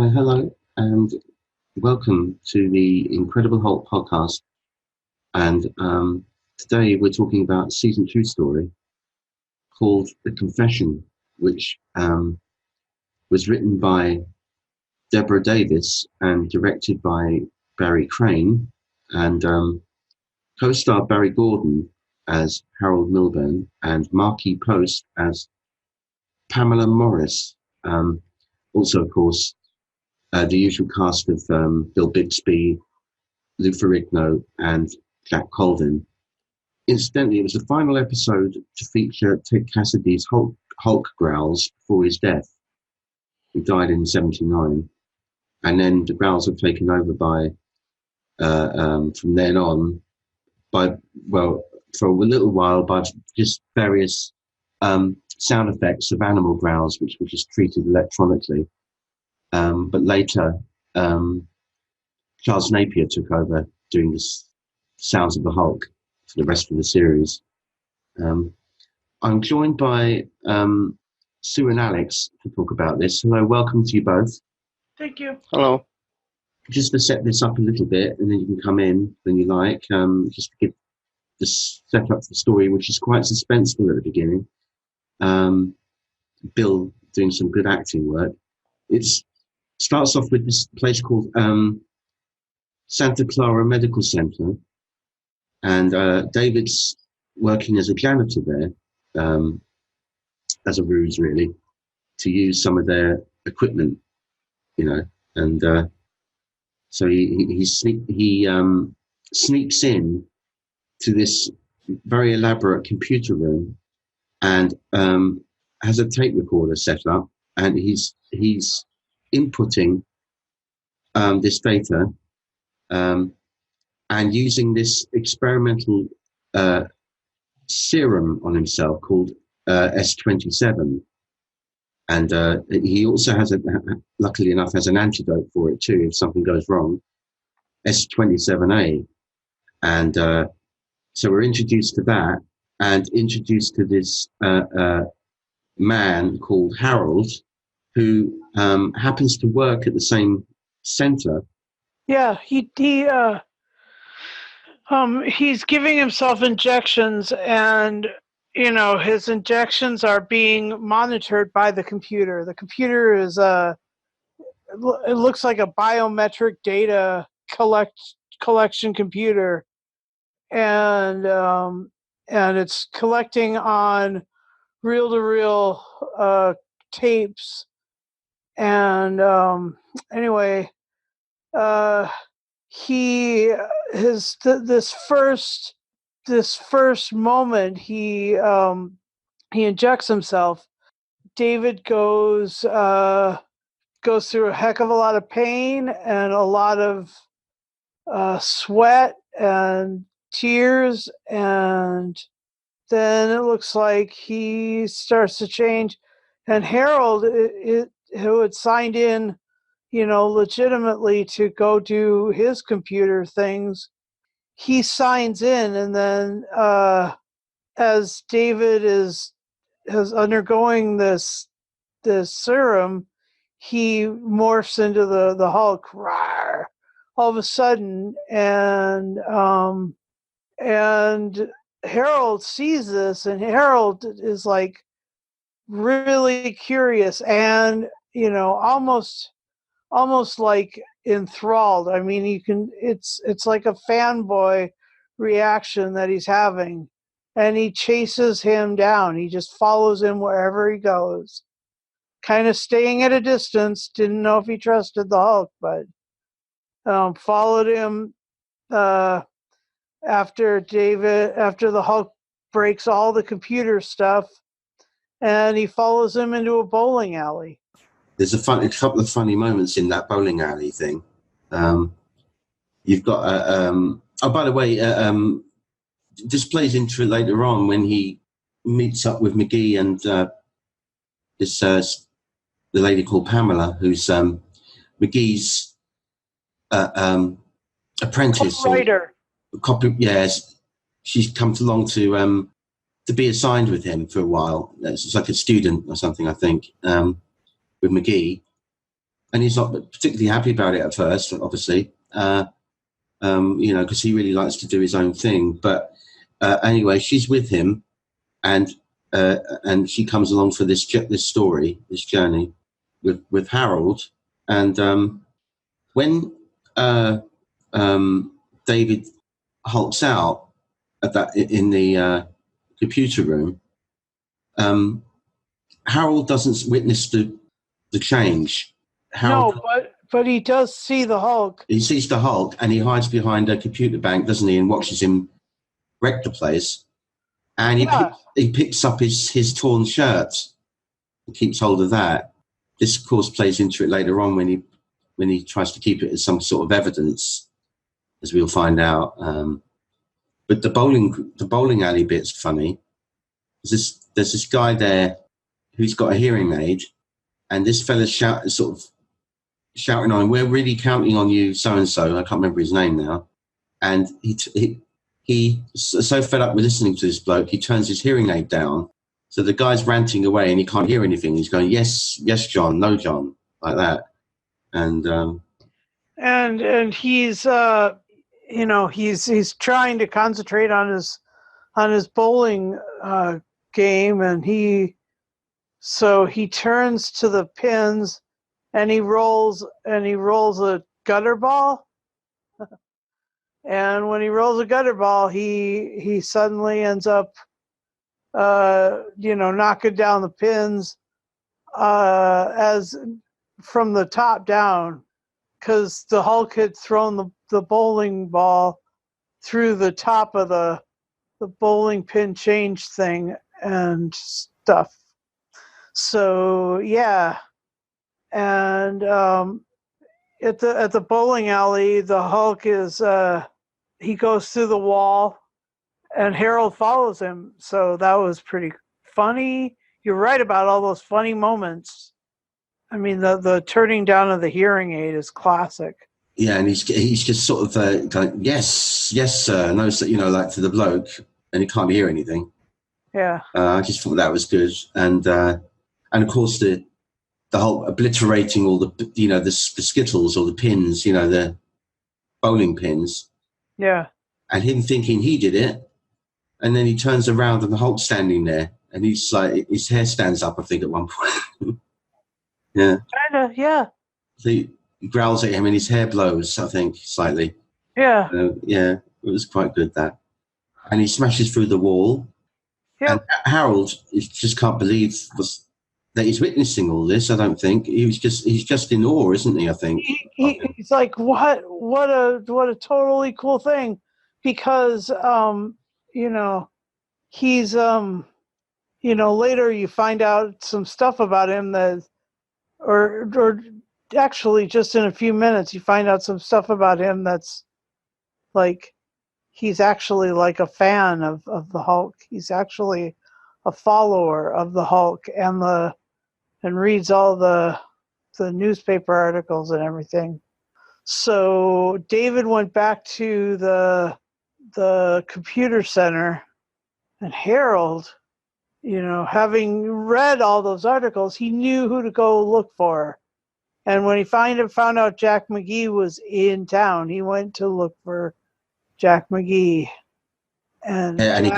Why, hello, and welcome to the Incredible Hulk podcast. And today we're talking about a season 2 story called The Confession, which was written by Deborah Davis and directed by Barry Crane, and co-starred Barry Gordon as Harold Milburn and Markie Post as Pamela Morris. Also, of course, the usual cast of Bill Bixby, Lou Ferrigno, and Jack Colvin. Incidentally, it was the final episode to feature Ted Cassidy's Hulk growls before his death. He died in '79. And then the growls were taken over by, from then on, for a little while, by just various sound effects of animal growls, which were just treated electronically. But later, Charles Napier took over doing the sounds of the Hulk for the rest of the series. I'm joined by Sue and Alex to talk about this. Hello, welcome to you both. Thank you. Hello. Just to set this up a little bit, and then you can come in when you like, just to give the set up the story, which is quite suspenseful at the beginning. Bill doing some good acting work. It starts off with this place called Santa Clara Medical Center, and David's working as a janitor there, as a ruse, really, to use some of their equipment, and so he sneaks in to this very elaborate computer room and has a tape recorder set up, and he's inputting this data and using this experimental serum on himself called S27. And he also has, luckily enough, has an antidote for it too if something goes wrong, S27A. And so we're introduced to that, and introduced to this man called Harold, who happens to work at the same center. Yeah, he's giving himself injections, and his injections are being monitored by the computer. The computer is it looks like a biometric data collection computer, and it's collecting on reel-to-reel tapes. And anyway, this first moment he injects himself, David goes through a heck of a lot of pain and a lot of sweat and tears, and then it looks like he starts to change. And Harold, who had signed in, legitimately to go do his computer things, he signs in, and then as David is undergoing this serum, he morphs into the Hulk, rawr, all of a sudden, and Harold sees this, and Harold is like really curious and almost like enthralled. I mean, it's like a fanboy reaction that he's having, and he chases him down. He just follows him wherever he goes, kind of staying at a distance. Didn't know if he trusted the Hulk, but followed him after the Hulk breaks all the computer stuff, and he follows him into a bowling alley. There's a couple of funny moments in that bowling alley thing. You've got oh, by the way, this plays into it later on when he meets up with McGee and the lady called Pamela, who's McGee's apprentice. Writer. Yes, she's come along to be assigned with him for a while. It's like a student or something, I think, with McGee. and he's not particularly happy about it at first, obviously. Because he really likes to do his own thing. But anyway, she's with him, and she comes along for this story, this journey with Harold. And when David hulks out at that in the computer room, Harold doesn't witness the change. Harold, No, but he does see the Hulk. he sees the Hulk and he hides behind a computer bank, doesn't he, and watches him wreck the place. And he picks up his torn shirt and keeps hold of that. This, of course, plays into it later on when he tries to keep it as some sort of evidence, as we'll find out. But the bowling alley bit's funny. There's this guy there who's got a hearing aid, and this fella's shouting on him, "We're really counting on you, so and so." I can't remember his name now. And he's so fed up with listening to this bloke, he turns his hearing aid down. So the guy's ranting away, and he can't hear anything. He's going, "Yes, yes, John, no, John," like that. And he's he's trying to concentrate on his bowling game, and he turns to the pins, and he rolls a gutter ball. And when he rolls a gutter ball, he suddenly ends up knocking down the pins as from the top down, because the Hulk had thrown the bowling ball through the top of the bowling pin change thing and stuff. So yeah, and at the bowling alley, the Hulk is he goes through the wall, and Harold follows him. So that was pretty funny. You're right about all those funny moments. I mean, the turning down of the hearing aid is classic. Yeah, and he's just sort of going, "Yes, yes, sir," no, like to the bloke, and he can't hear anything. Yeah. I just thought that was good, and of course the whole obliterating all the the skittles or the pins, the bowling pins. Yeah. And him thinking he did it, and then he turns around and the Hulk's standing there, and he's like, his hair stands up, I think, at one point. Yeah. Kinda, yeah. So he growls at him and his hair blows, I think, slightly. Yeah. Yeah, it was quite good, that. And he smashes through the wall. Yep. And Harold just can't believe that he's witnessing all this, I don't think. He's just in awe, isn't he, I think? He's like, what a totally cool thing. Because he's later you find out some stuff about him that or actually just in a few minutes you find out some stuff about him that's like he's actually like a fan of the Hulk. He's actually a follower of the Hulk and reads all the newspaper articles and everything. So David went back to the computer center, and Harold, having read all those articles, he knew who to go look for. And when he found out Jack McGee was in town, he went to look for Jack McGee. And he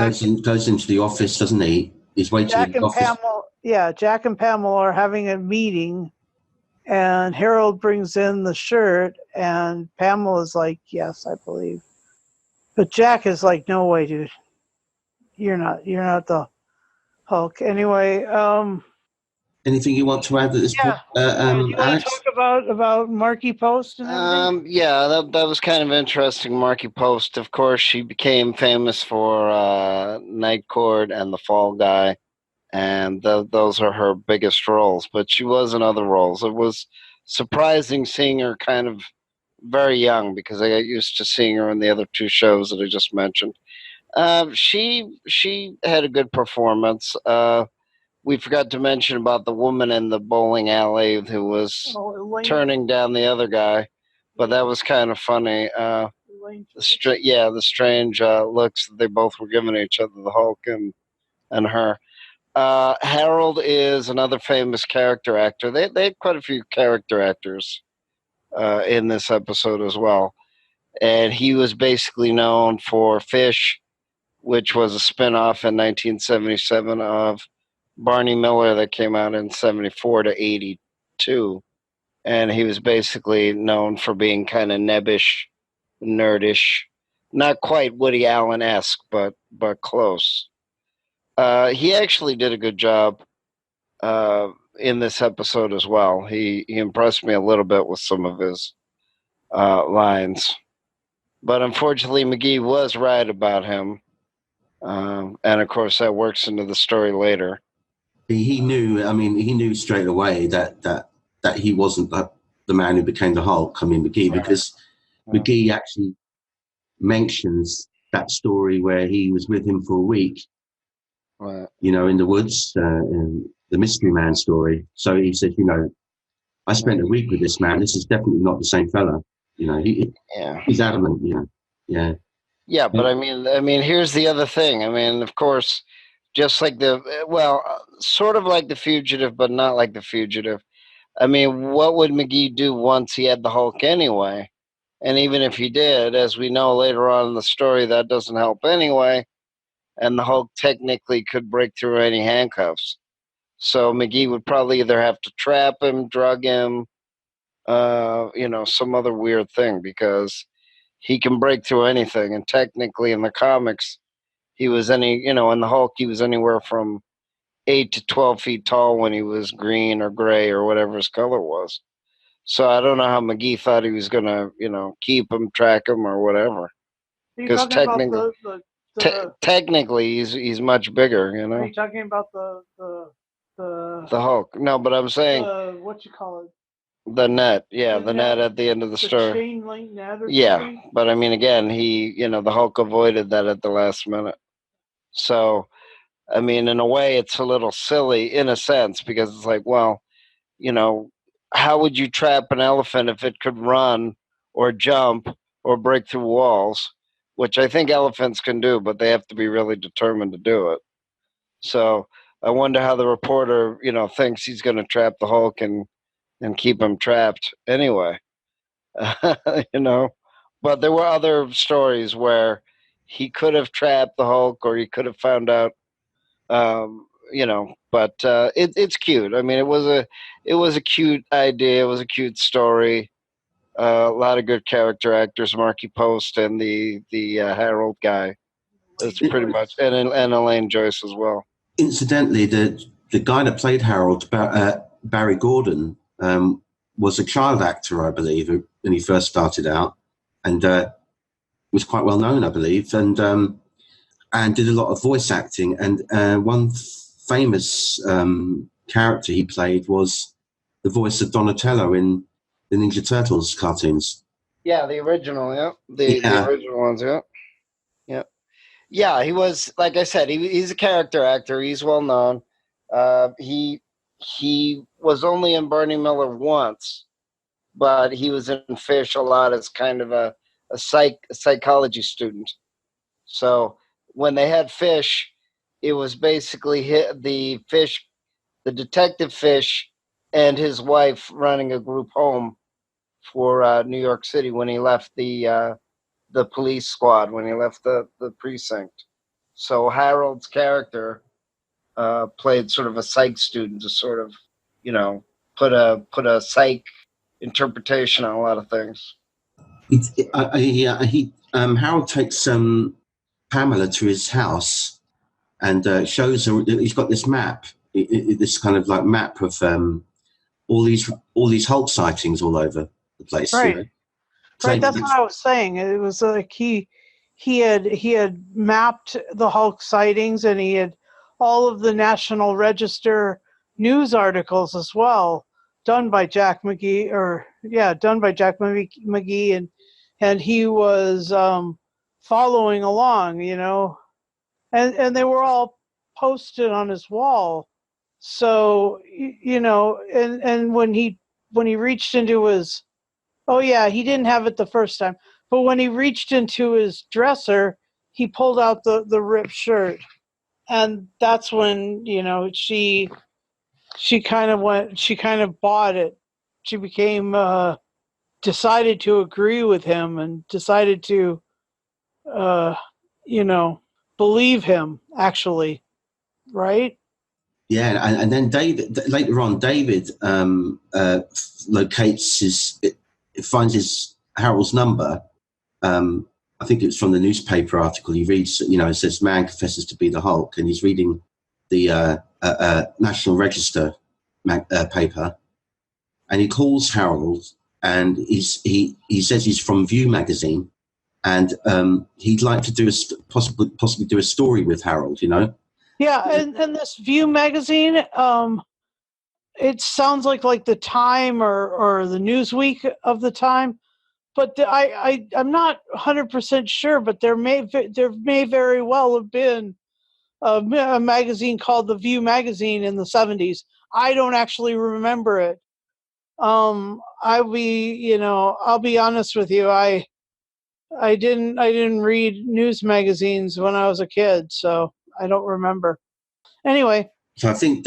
goes into the office, doesn't he? He's waiting Jack in the office. Jack and Pamela are having a meeting, and Harold brings in the shirt, and Pamela's like, "Yes, I believe." But Jack is like, "No way, dude. You're not the Hulk." Anyway, anything you want to add at this point? you want Alex? to talk about Marky Post and everything? Yeah, that was kind of interesting. Marky Post, of course, she became famous for Night Court and The Fall Guy, and those are her biggest roles. But she was in other roles. It was surprising seeing her kind of very young, because I got used to seeing her in the other two shows that I just mentioned. She had a good performance. We forgot to mention about the woman in the bowling alley who was turning down the other guy, but that was kind of funny. The strange looks that they both were giving each other, the Hulk and her. Harold is another famous character actor. They had quite a few character actors in this episode as well. And he was basically known for Fish, which was a spinoff in 1977 of Barney Miller that came out in 74 to 82. And he was basically known for being kind of nebbish, nerdish, not quite Woody Allen-esque, but close. He actually did a good job in this episode as well. He impressed me a little bit with some of his lines. But unfortunately, McGee was right about him. And of course, that works into the story later. He knew. I mean, he knew straight away that he wasn't the man who became the Hulk. I mean, McGee, because McGee actually mentions that story where he was with him for a week. Right. You know, in the woods, in the Mystery Man story. So he said, you know, I spent a week with this man. This is definitely not the same fella. You know, he's adamant. You know, yeah. Yeah, but I mean, here's the other thing. I mean, of course, just like sort of like The Fugitive, but not like The Fugitive. I mean, what would McGee do once he had the Hulk anyway? And even if he did, as we know later on in the story, that doesn't help anyway. And the Hulk technically could break through any handcuffs. So McGee would probably either have to trap him, drug him, some other weird thing, because he can break through anything. And technically in the comics, in the Hulk, he was anywhere from 8 to 12 feet tall when he was green or gray or whatever his color was. So I don't know how McGee thought he was going to, keep him, track him, or whatever. Because technically, he's much bigger, you know. Are you talking about the Hulk? No, but I'm saying what you call it? The net, the net at the end of the story. Chain link net or something? But I mean, again, the Hulk avoided that at the last minute. So, I mean, in a way, it's a little silly in a sense, because it's like, well, how would you trap an elephant if it could run or jump or break through walls, which I think elephants can do, but they have to be really determined to do it. So I wonder how the reporter, thinks he's going to trap the Hulk and keep him trapped anyway. But there were other stories where he could have trapped the Hulk, or he could have found out, but it's cute. I mean, it was a cute idea. It was a cute story. A lot of good character actors, Marky Post and the Harold guy. It's pretty much, and Elaine Joyce as well. Incidentally, the guy that played Harold, Barry Gordon, was a child actor, I believe, when he first started out, and was quite well known, I believe, and did a lot of voice acting. And one famous character he played was the voice of Donatello in the Ninja Turtles cartoons. Yeah, the original, the original ones, Yeah, he was, like I said, he's a character actor. He's well known. He was only in Barney Miller once, but he was in Fish a lot as kind of a psychology student. So when they had Fish, it was basically the detective Fish and his wife running a group home for New York City when he left the police squad, when he left the precinct. So Harold's character played sort of a psych student to sort of, put a psych interpretation on a lot of things. Harold takes Pamela to his house and shows her. He's got this map, this kind of like map of all these Hulk sightings all over the place. Right, you know? right. That's what I was saying. It was like he had mapped the Hulk sightings, and he had all of the National Register news articles as well, done by Jack McGee, and he was following along, and they were all posted on his wall. So, and when he reached into his, he didn't have it the first time, but when he reached into his dresser, he pulled out the ripped shirt. and that's when she kind of bought it. She became decided to agree with him and decided to uh, you know believe him, actually, right? Yeah, and then David later on. David locates finds his Harold's number. I think it's from the newspaper article. He reads, it says man confesses to be the Hulk, and he's reading the National Register paper, and he calls Harold, and he says he's from View magazine, and he'd like to do possibly do a story with Harold. Yeah, and this View magazine, it sounds like the Time or the Newsweek of the time, but I'm not 100% sure. But there may very well have been a magazine called the View magazine in the 70s. I don't actually remember it. I'll be honest with you. I didn't read news magazines when I was a kid, so I don't remember. Anyway. So I think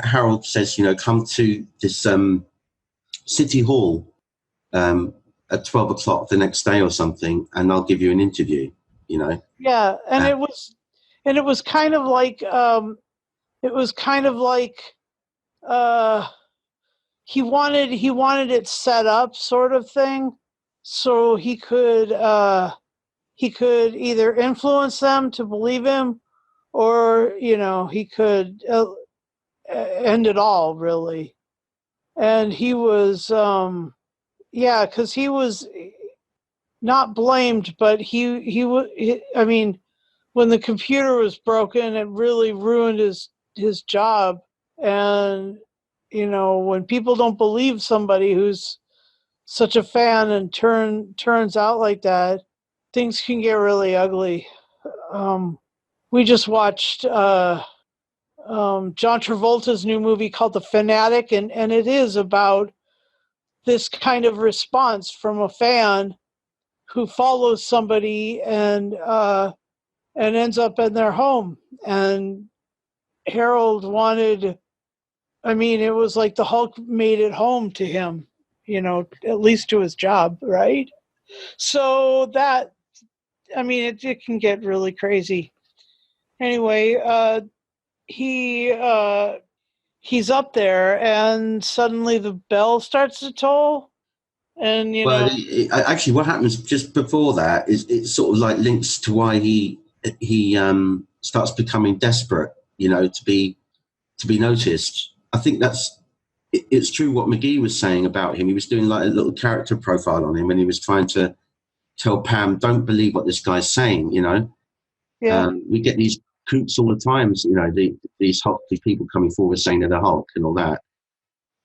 Harold says, come to this City Hall at 12 o'clock the next day or something, and I'll give you an interview. Yeah, and it was kind of like he wanted it set up, sort of thing, so he could either influence them to believe him, or he could end it all, really. And he was because he was not blamed, but I mean, when the computer was broken, it really ruined his job. And when people don't believe somebody who's such a fan and turns out like that, things can get really ugly. We just watched John Travolta's new movie called The Fanatic, and it is about this kind of response from a fan who follows somebody and ends up in their home. And Harold wanted, I mean, it was like the Hulk made it home to him, at least to his job, right? So that, I mean, it can get really crazy. Anyway, he's up there, and suddenly the bell starts to toll, and Well, actually, what happens just before that is it sort of like links to why he starts becoming desperate, to be noticed. I think it's true what McGee was saying about him. He was doing like a little character profile on him, and he was trying to tell Pam, don't believe what this guy's saying. Yeah. We get these kooks all the time. These people coming forward saying they're the Hulk and all that.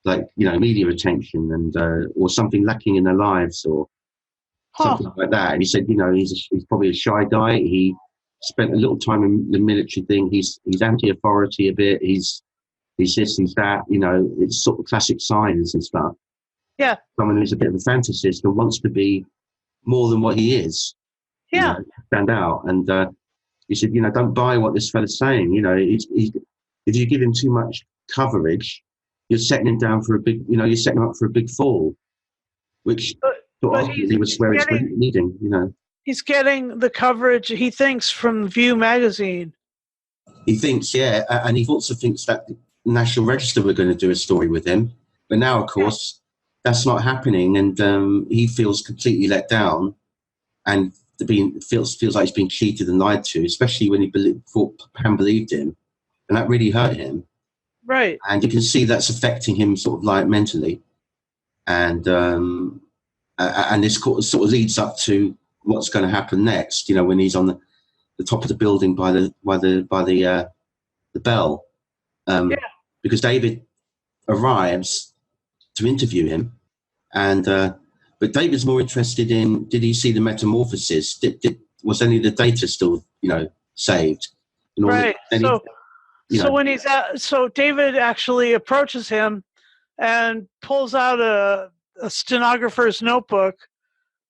Like, media attention and or something lacking in their lives or something like that. And he said, he's probably a shy guy. He spent a little time in the military thing. He's anti-authority a bit. He's this, he's that. It's sort of classic signs and stuff. Yeah. Someone who's a bit of a fantasist and wants to be more than what he is. Yeah. Stand out. And he said, don't buy what this fella's saying. If you give him too much coverage, you're setting him down for you're setting him up for a big fall, which ultimately was where it's leading, He's getting the coverage, he thinks, from View magazine. He thinks, yeah, and he also thinks that the National Register were going to do a story with him. But now, of course, that's not happening, and he feels completely let down and feels like he's been cheated and lied to, especially when he thought Pam believed him. And that really hurt him. Right. And you can see that's affecting him sort of like mentally. And this sort of leads up to what's going to happen next, when he's on the top of the building by the bell. Because David arrives to interview him. And but David's more interested in, did he see the metamorphosis? Was any of the data still, saved? Right. So when he's so David actually approaches him and pulls out a stenographer's notebook,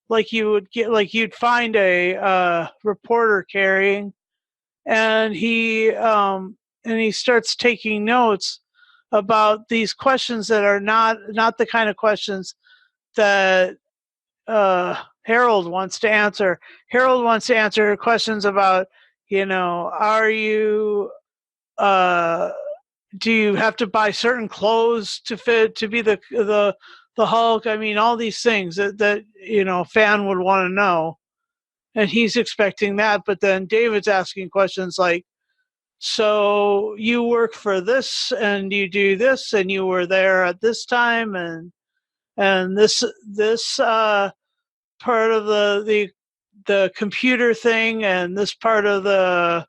like you'd find a reporter carrying, and he starts taking notes about these questions that are not the kind of questions that Harold wants to answer. Harold wants to answer questions about, are you do you have to buy certain clothes to be the Hulk? I mean, all these things that a fan would want to know, and he's expecting that. But then David's asking questions like, "So you work for this, and you do this, and you were there at this time, and this part of the computer thing, and this part of the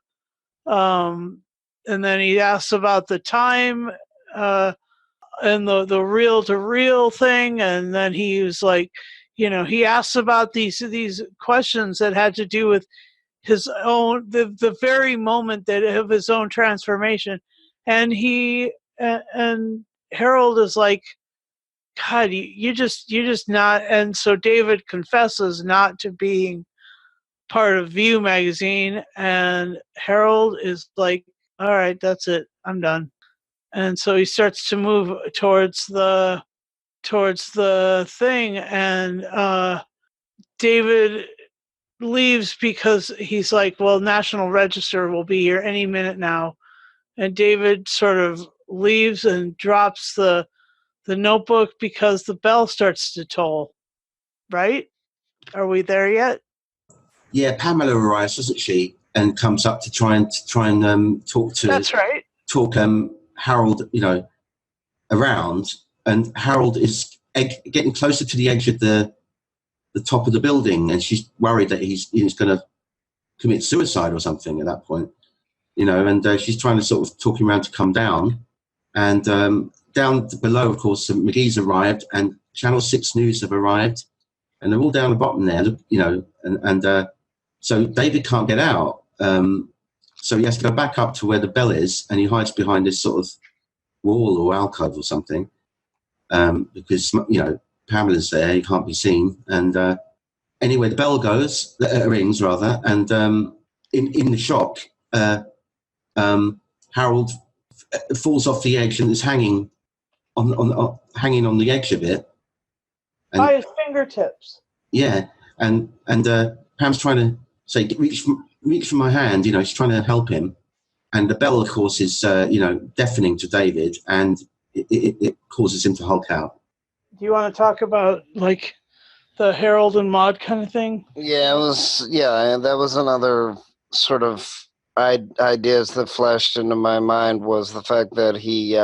and then he asks about the time and the reel to reel thing, and then he was like, he asks about these questions that had to do with his own the very moment that of his own transformation, and and Harold is like, God, you just not. And so David confesses not to being part of View magazine, and Harold is like, all right, that's it, I'm done. And so he starts to move towards the thing, and David leaves because he's like, well, National Register will be here any minute now. And David sort of leaves and drops the notebook because the bell starts to toll. Right? Are we there yet? Yeah, Pamela arrives, doesn't she, and comes up to try and talk to. That's right. Talk Harold, around, and Harold is getting closer to the edge of the top of the building, and she's worried that he's going to commit suicide or something at that point, and she's trying to sort of talk him around to come down, and down below, of course, McGee's arrived, and Channel 6 News have arrived, and they're all down the bottom there, and so David can't get out, so he has to go back up to where the bell is, and he hides behind this sort of wall or alcove or something, because Pamela's there, he can't be seen, and anyway, the bell rings rather, and in the shock, Harold falls off the edge and is hanging on the edge of it, and, by his fingertips. Yeah, and Pam's trying to say, reach for my hand, she's trying to help him, and the bell, of course, is deafening to David, and it causes him to hulk out. Do you want to talk about like the Harold and Maude kind of thing? Yeah, that was another sort of ideas that flashed into my mind, was the fact that he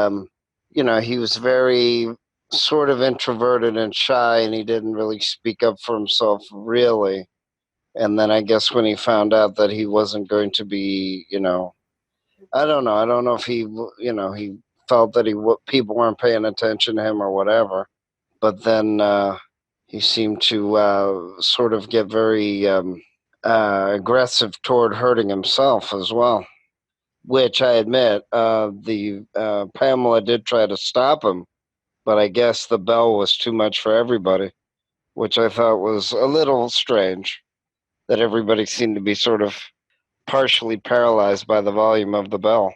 was very sort of introverted and shy, and he didn't really speak up for himself really. And then I guess when he found out that he wasn't going to be, I don't know if he, he felt that people weren't paying attention to him or whatever. But then he seemed to sort of get very aggressive toward hurting himself as well, which I admit, Pamela did try to stop him, but I guess the bell was too much for everybody, which I thought was a little strange, that everybody seemed to be sort of partially paralyzed by the volume of the bell.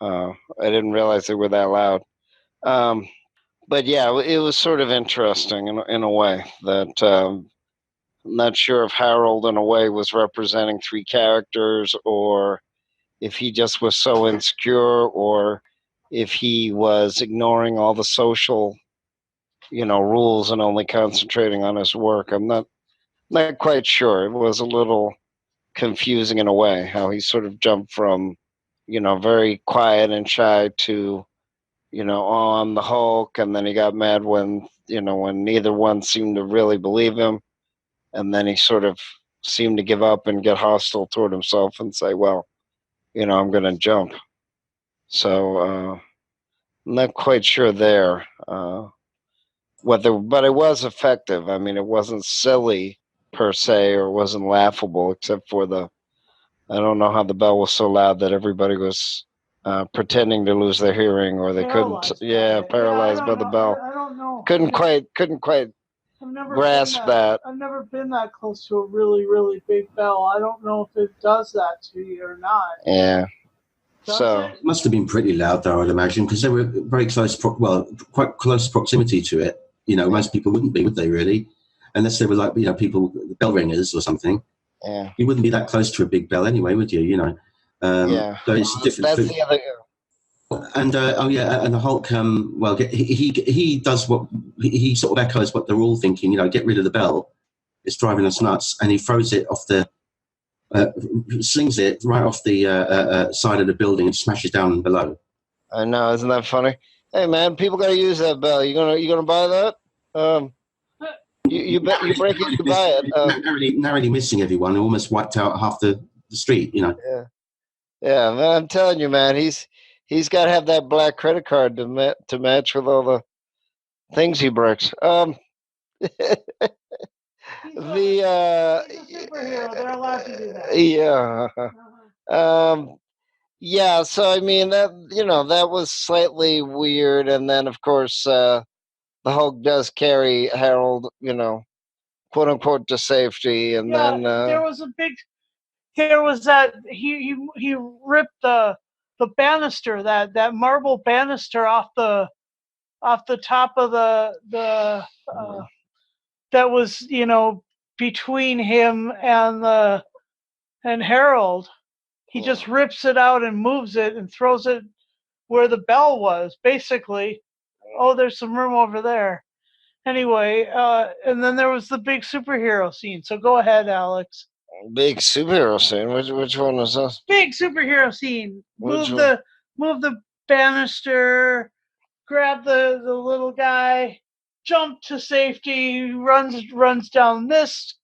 I didn't realize they were that loud. But yeah, it was sort of interesting in a way that I'm not sure if Harold in a way was representing three characters, or if he just was so insecure, or if he was ignoring all the social, rules and only concentrating on his work. I'm not quite sure. It was a little confusing in a way, how he sort of jumped from, very quiet and shy to, oh, I'm the Hulk, and then he got mad when neither one seemed to really believe him, and then he sort of seemed to give up and get hostile toward himself and say, well, I'm going to jump. So I'm not quite sure there but it was effective. I mean, it wasn't silly per se, or wasn't laughable, except for I don't know how the bell was so loud that everybody was pretending to lose their hearing, or they paralyzed by the bell. I don't know. Couldn't quite grasp that. I've never been that close to a really, really big bell. I don't know if it does that to you or not. Yeah. Does it? It must have been pretty loud, though, I'd imagine, because they were very close, quite close proximity to it. Most people wouldn't be, would they, really? Unless they were like, people, bell ringers or something. Yeah. You wouldn't be that close to a big bell anyway, would you? Yeah. So it's different. That's the other. And and the Hulk. He does what he sort of echoes what they're all thinking. Get rid of the bell. It's driving us nuts, and he throws it off slings it right off the side of the building and smashes down below. I know, isn't that funny? Hey man, people gotta use that bell. You gonna buy that? You bet you break it, you buy it. Narrowly missing everyone, who almost wiped out half the street. Yeah, man. I'm telling you, man. He's got to have that black credit card to match with all the things he breaks. He's a superhero. They're allowed to do that. Yeah. Yeah. So I mean that was slightly weird, and then of course the Hulk does carry Harold, quote unquote, to safety, and then there was that he ripped the banister, that marble banister off the top of the that was between him and Harold. He just rips it out and moves it and throws it where the bell was, basically. Oh, there's some room over there. Anyway, and then there was the big superhero scene. So go ahead, Alex. Big superhero scene. Which one was this? Big superhero scene. Move the banister, grab the little guy, jump to safety, runs down this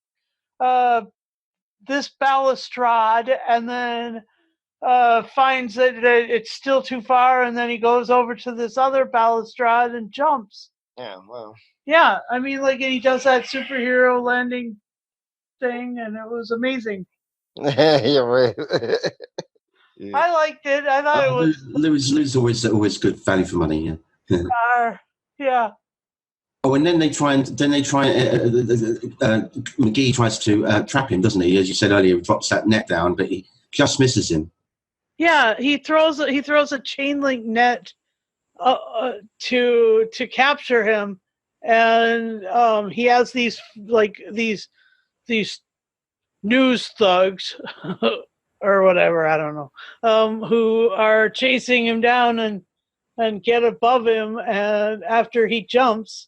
balustrade, and then finds that it's still too far, and then he goes over to this other balustrade and jumps. Yeah, well. Yeah, I mean, and he does that superhero landing thing, and it was amazing. Yeah, right. Yeah. I liked it. I thought it was. Lou's always good value for money. Yeah. Yeah. Oh, and then they try. McGee tries to trap him, doesn't he? As you said earlier, he drops that net down, but he just misses him. Yeah, he throws a chain link net to capture him, and he has these news thugs or whatever, I don't know, who are chasing him down and get above him, and after he does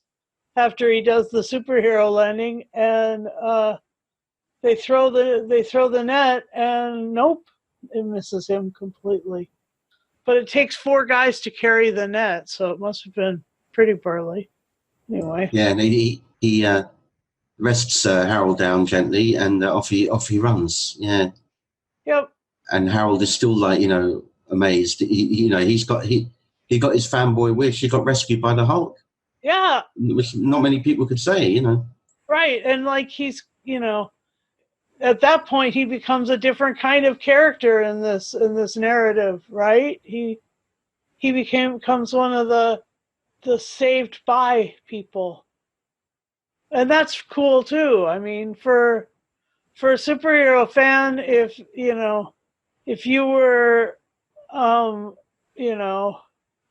the superhero landing, and they throw the net, and nope, it misses him completely. But it takes 4 guys to carry the net, so it must have been pretty burly. Anyway. Yeah, and he rests Harold down gently, and off he runs. Yeah. Yep. And Harold is still amazed. He got his fanboy wish. He got rescued by the Hulk. Yeah. Which not many people could say. Right, and he's at that point he becomes a different kind of character in this narrative, right? He becomes one of the saved by people. And that's cool too. I mean, for a superhero fan, if you were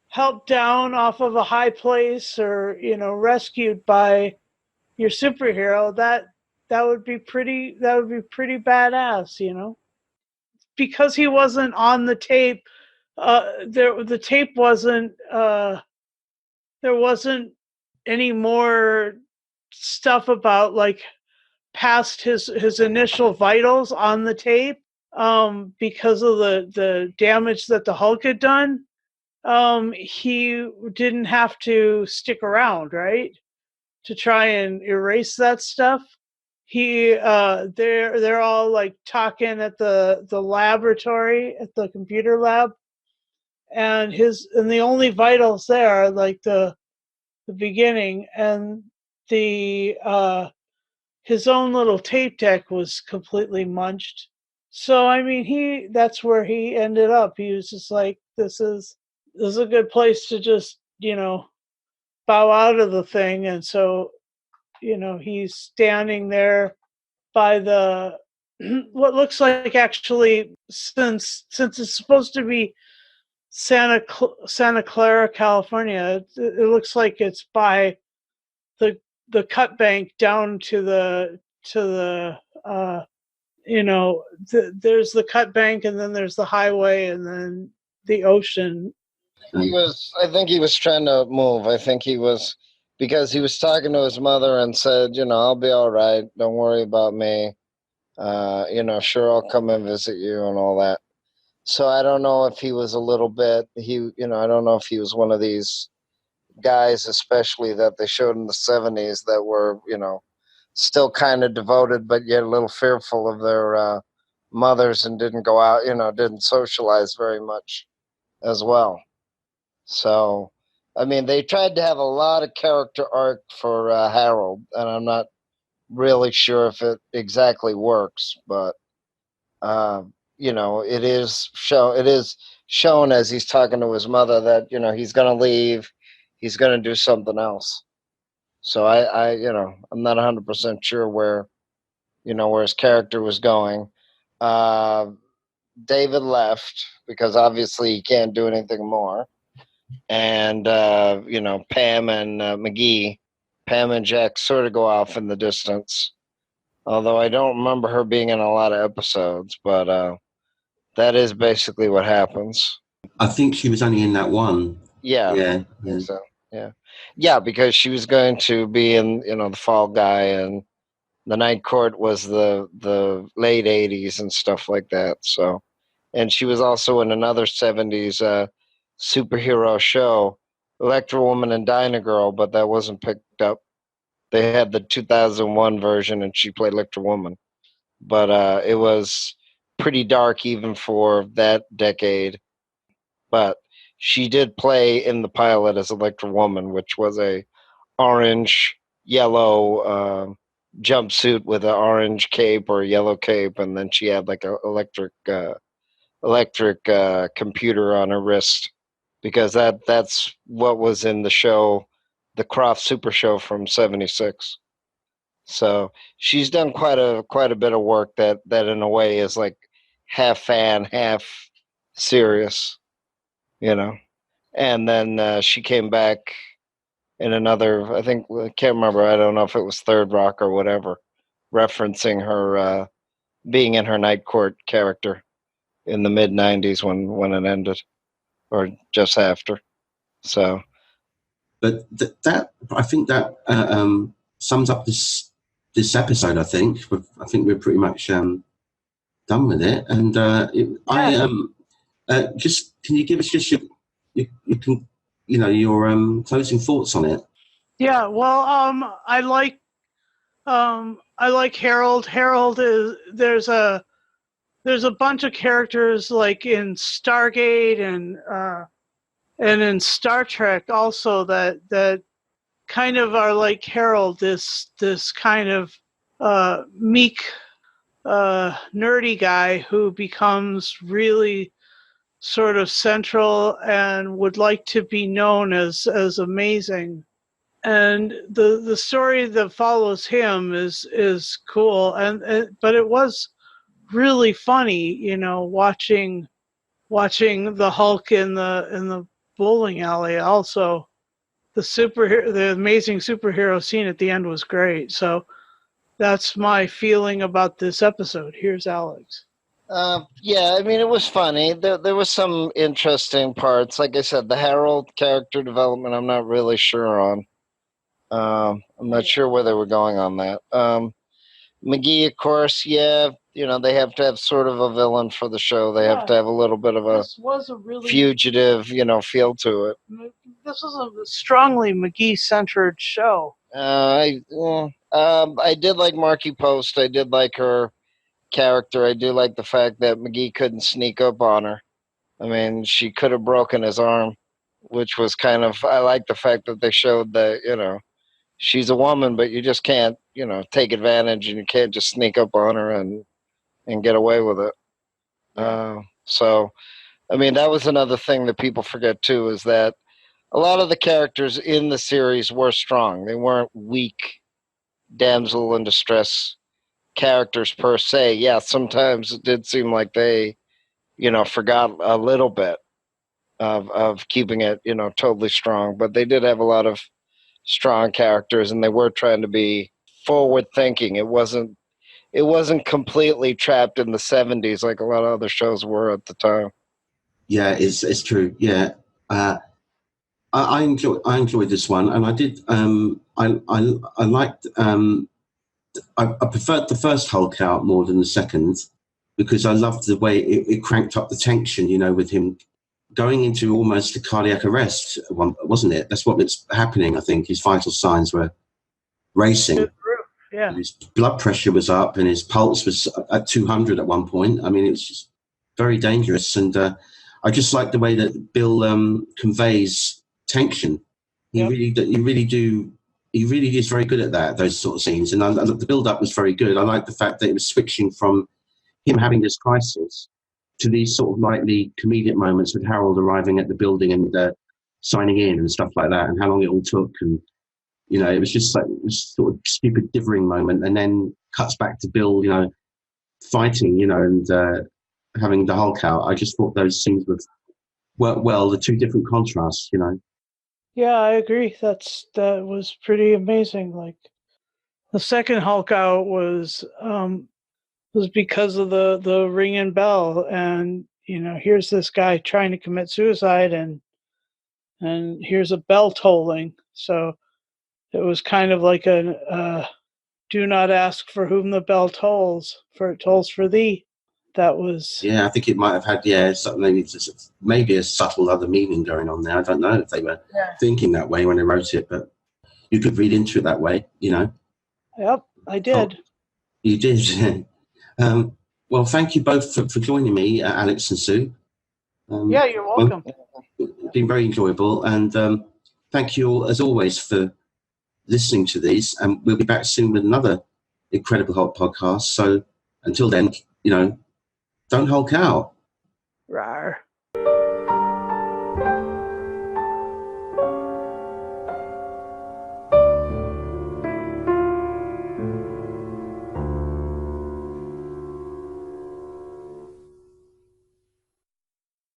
helped down off of a high place, or rescued by your superhero, that would be pretty badass, because he wasn't on the tape. The tape wasn't. There wasn't any more stuff about past his initial vitals on the tape, because of the damage that the Hulk had done. He didn't have to stick around, right, to try and erase that stuff. They're all talking at the laboratory, at the computer lab, and the only vitals there are the beginning, and his own little tape deck was completely munched. So I mean, that's where he ended up. He was just like, this is a good place to just bow out of the thing, and so he's standing there by the what looks like, actually, since it's supposed to be Santa Clara, California, it looks like it's by the cut bank down to the there's the cut bank, and then there's the highway, and then the ocean. I think he was trying to move. I think he was, because he was talking to his mother and said, I'll be all right. Don't worry about me. Sure, I'll come and visit you and all that. So I don't know if he was a little bit, I don't know if he was one of these guys, especially that they showed in the 70s, that were, still kind of devoted, but yet a little fearful of their mothers, and didn't go out, didn't socialize very much as well. So, I mean, they tried to have a lot of character arc for Harold, and I'm not really sure if it exactly works, but it is shown as he's talking to his mother that he's going to leave, he's going to do something else. So I'm not 100% sure where his character was going. David left because obviously he can't do anything more, and Pam and McGee, Pam and Jack sort of go off in the distance. Although I don't remember her being in a lot of episodes, but that is basically what happens. I think she was only in that one. Yeah. Yeah. I think so. Yeah, because she was going to be in, the Fall Guy, and the Night Court was the late 80s and stuff like that. So, and she was also in another 70s superhero show, Electra Woman and Dyna Girl, but that wasn't picked up. They had the 2001 version, and she played Electra Woman. But it was pretty dark even for that decade. But she did play in the pilot as Electra Woman, which was a orange yellow jumpsuit with an orange cape or a yellow cape, and then she had like a electric computer on her wrist, because that's what was in the show, the Croft Super Show from '76. So she's done quite a bit of work that in a way is like half fan, half serious, And then she came back in another, I think, I can't remember, I don't know if it was Third Rock or whatever, referencing her being in her Night Court character in the mid 90s when it ended, or just after. So, but that I think that sums up this episode. I think we're pretty much done with it. And just, can you give us just your closing thoughts on it? Yeah, well, I like Harold. Harold is there's a bunch of characters like in Stargate and in Star Trek also that kind of are like Harold, this kind of meek nerdy guy who becomes really sort of central and would like to be known as amazing. And the story that follows him is cool, but it was really funny, watching the Hulk in the bowling alley. Also, the amazing superhero scene at the end was great. So that's my feeling about this episode. Here's Alex. Yeah, I mean, it was funny. There was some interesting parts. Like I said, the Harold character development, I'm not really sure on. I'm not sure where they were going on that. McGee, of course, yeah, they have to have sort of a villain for the show. They have to have a little bit of a fugitive, feel to it. This was a strongly McGee-centered show. I did like Marky Post. I did like her character. I do like the fact that McGee couldn't sneak up on her. I mean, she could have broken his arm, which was I like the fact that they showed that, she's a woman, but you just can't, take advantage, and you can't just sneak up on her and get away with it. So, I mean, that was another thing that people forget too, is that a lot of the characters in the series were strong. They weren't weak, damsel in distress characters per se, yeah, sometimes it did seem like they, forgot a little bit of keeping it, totally strong. But they did have a lot of strong characters, and they were trying to be forward thinking. It wasn't completely trapped in the 70s like a lot of other shows were at the time. Yeah, it's true. Yeah, I enjoyed this one, and I did. I liked. I preferred the first Hulk out more than the second because I loved the way it cranked up the tension. With him going into almost a cardiac arrest, wasn't it? That's what was happening. I think his vital signs were racing. Yeah. His blood pressure was up and his pulse was at 200 at one point. I mean, it was just very dangerous. And I just like the way that Bill conveys tension. He really is very good at that, those sort of scenes. And the build-up was very good. I like the fact that it was switching from him having this crisis to these sort of lightly comedic moments with Harold arriving at the building and signing in and stuff like that, and how long it all took. And it was just like this sort of stupid dithering moment, and then cuts back to Bill, fighting, and having the Hulk out. I just thought those scenes worked well, the two different contrasts, Yeah, I agree. That was pretty amazing. Like the second Hulk out was because of the ringing bell, and here's this guy trying to commit suicide, and here's a bell tolling. So it was kind of like a do not ask for whom the bell tolls, for it tolls for thee. That was... Yeah, I think it might have had, maybe a subtle other meaning going on there. I don't know if they were thinking that way when they wrote it, but you could read into it that way, Yep, I did. Oh, you did. Well, thank you both for joining me, Alex and Sue. Yeah, you're welcome. It's been very enjoyable, and thank you all, as always, for listening to these. And we'll be back soon with another Incredible Hulk podcast. So until then, don't Hulk out. Rawr.